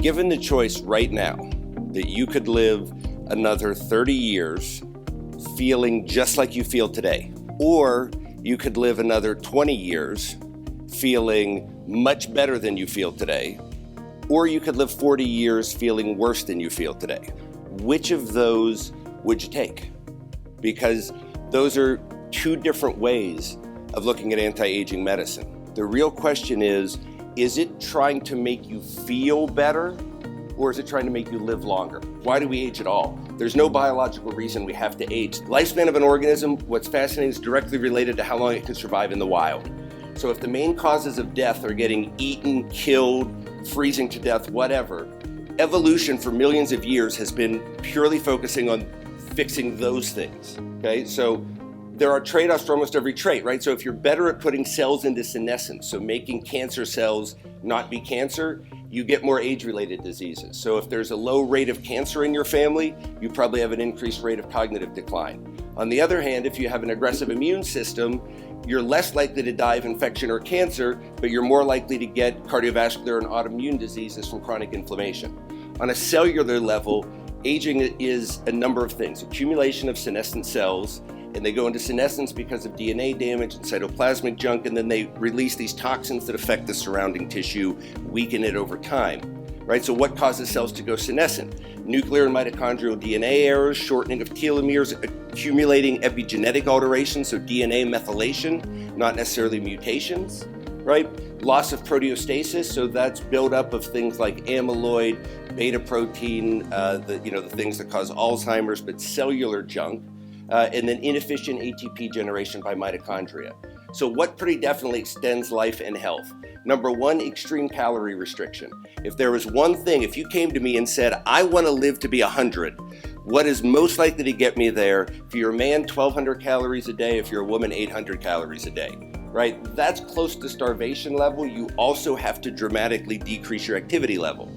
given the choice right now that you could live another 30 years feeling just like you feel today, or you could live another 20 years feeling much better than you feel today, or you could live 40 years feeling worse than you feel today, which of those would you take? Because those are two different ways of looking at anti-aging medicine. The real question is it trying to make you feel better, or is it trying to make you live longer? Why do we age at all? There's no biological reason we have to age. Lifespan of an organism, what's fascinating, is directly related to how long it can survive in the wild. So if the main causes of death are getting eaten, killed, freezing to death, whatever, evolution for millions of years has been purely focusing on fixing those things, okay? So there are trade-offs for almost every trait, right? So if you're better at putting cells into senescence, so making cancer cells not be cancer, you get more age-related diseases. So if there's a low rate of cancer in your family, you probably have an increased rate of cognitive decline. On the other hand, if you have an aggressive immune system, you're less likely to die of infection or cancer, but you're more likely to get cardiovascular and autoimmune diseases from chronic inflammation. On a cellular level, aging is a number of things. Accumulation of senescent cells, and they go into senescence because of DNA damage and cytoplasmic junk, and then they release these toxins that affect the surrounding tissue, weaken it over time, right? So what causes cells to go senescent? Nuclear and mitochondrial DNA errors, shortening of telomeres, accumulating epigenetic alterations, so DNA methylation, not necessarily mutations, right? Loss of proteostasis, so that's buildup of things like amyloid, beta protein, the things that cause Alzheimer's, but cellular junk. And then inefficient ATP generation by mitochondria. So what pretty definitely extends life and health? Number one, extreme calorie restriction. If there was one thing, if you came to me and said, I want to live to be 100, what is most likely to get me there? If you're a man, 1,200 calories a day. If you're a woman, 800 calories a day, right? That's close to starvation level. You also have to dramatically decrease your activity level,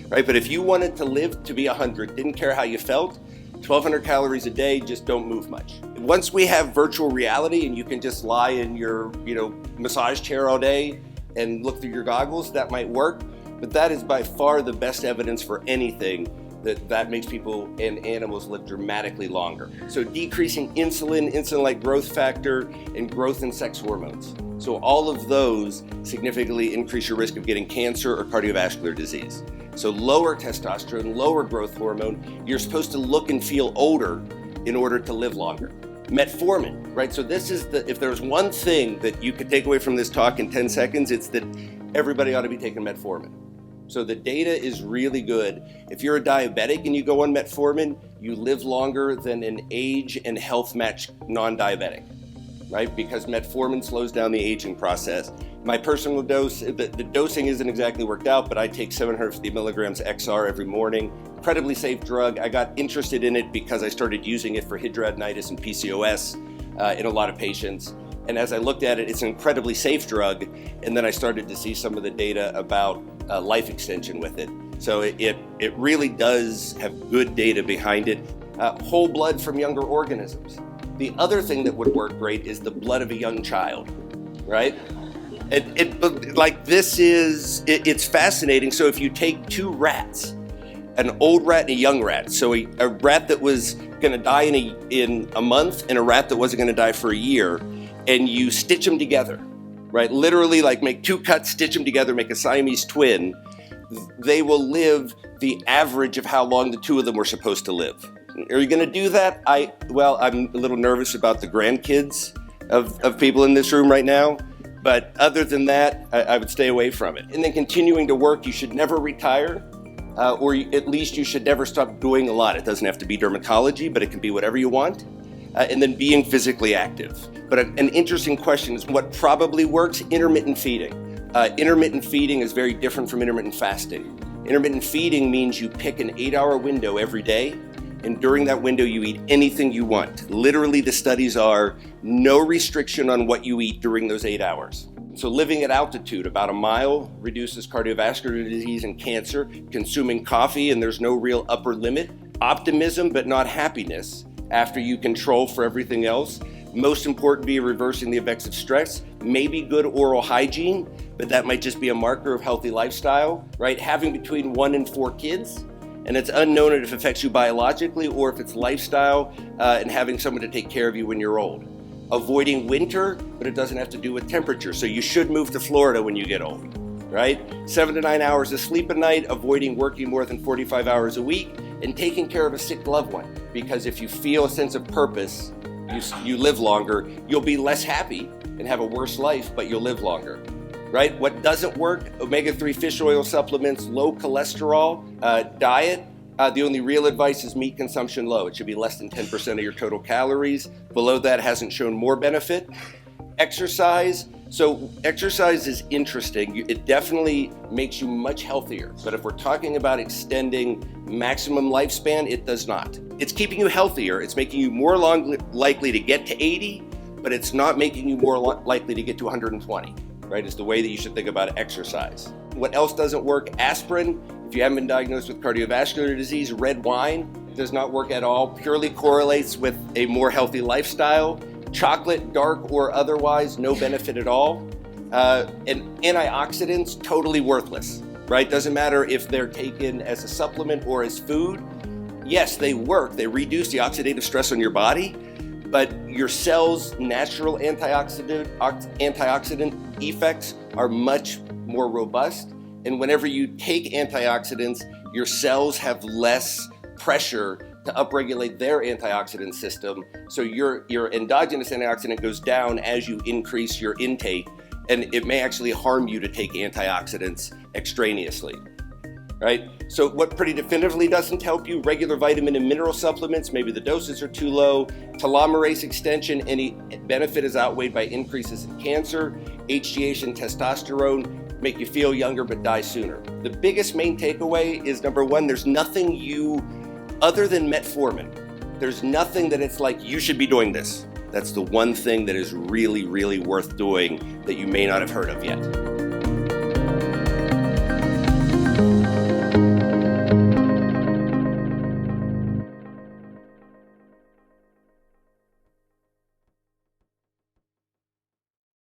right? But if you wanted to live to be 100, didn't care how you felt, 1,200 calories a day, just don't move much. Once we have virtual reality and you can just lie in your, massage chair all day and look through your goggles, that might work. But that is by far the best evidence for anything that makes people and animals live dramatically longer. So decreasing insulin-like growth factor, and growth in sex hormones. So all of those significantly increase your risk of getting cancer or cardiovascular disease. So lower testosterone, lower growth hormone, you're supposed to look and feel older in order to live longer. Metformin, right? So this is if there's one thing that you could take away from this talk in 10 seconds, it's that everybody ought to be taking metformin. So the data is really good. If you're a diabetic and you go on metformin, you live longer than an age and health matched non-diabetic, right? Because metformin slows down the aging process. My personal dose, the dosing isn't exactly worked out, but I take 750 milligrams XR every morning. Incredibly safe drug. I got interested in it because I started using it for hidradenitis and PCOS in a lot of patients. And as I looked at it, it's an incredibly safe drug. And then I started to see some of the data about life extension with it. So it really does have good data behind it. Whole blood from younger organisms. The other thing that would work great is the blood of a young child, right? It's fascinating. So if you take two rats, an old rat and a young rat, so a rat that was going to die in a month and a rat that wasn't going to die for a year, and you stitch them together, right? Literally, like make two cuts, stitch them together, make a Siamese twin, they will live the average of how long the two of them were supposed to live. Are you going to do that? I'm a little nervous about the grandkids of people in this room right now. But other than that, I would stay away from it. And then continuing to work, you should never retire, or at least you should never stop doing a lot. It doesn't have to be dermatology, but it can be whatever you want. And then being physically active. But an interesting question is what probably works? Intermittent feeding. Intermittent feeding is very different from intermittent fasting. Intermittent feeding means you pick an 8-hour window every day, and during that window you eat anything you want. Literally, the studies are no restriction on what you eat during those 8 hours. So living at altitude, about a mile, reduces cardiovascular disease and cancer. Consuming coffee, and there's no real upper limit. Optimism, but not happiness, after you control for everything else. Most important, be reversing the effects of stress. Maybe good oral hygiene, but that might just be a marker of healthy lifestyle, right? Having between 1 and 4 kids, and it's unknown if it affects you biologically or if it's lifestyle, and having someone to take care of you when you're old. Avoiding winter, but it doesn't have to do with temperature, so you should move to Florida when you get old, right? 7 to 9 hours of sleep a night, avoiding working more than 45 hours a week, and taking care of a sick loved one, because if you feel a sense of purpose, you live longer. You'll be less happy and have a worse life, but you'll live longer. Right? What doesn't work? Omega-3 fish oil supplements, low cholesterol, diet. The only real advice is meat consumption low. It should be less than 10% of your total calories. Below that hasn't shown more benefit. Exercise. So exercise is interesting. It definitely makes you much healthier. But if we're talking about extending maximum lifespan, it does not. It's keeping you healthier. It's making you more likely to get to 80, but it's not making you more likely to get to 120. Right, is the way that you should think about exercise. What else doesn't work? Aspirin. If you haven't been diagnosed with cardiovascular disease, red wine does not work at all. Purely correlates with a more healthy lifestyle. Chocolate, dark or otherwise, no benefit at all. And antioxidants, totally worthless. Right? Doesn't matter if they're taken as a supplement or as food. Yes, they work. They reduce the oxidative stress on your body. But your cells' natural antioxidant effects are much more robust. And whenever you take antioxidants, your cells have less pressure to upregulate their antioxidant system. So your endogenous antioxidant goes down as you increase your intake, and it may actually harm you to take antioxidants extraneously. Right? So what pretty definitively doesn't help you, regular vitamin and mineral supplements, maybe the doses are too low. Telomerase extension, any benefit is outweighed by increases in cancer. HGH and testosterone make you feel younger but die sooner. The biggest main takeaway is, number one, there's nothing other than metformin, there's nothing that it's like, you should be doing this. That's the one thing that is really, really worth doing that you may not have heard of yet.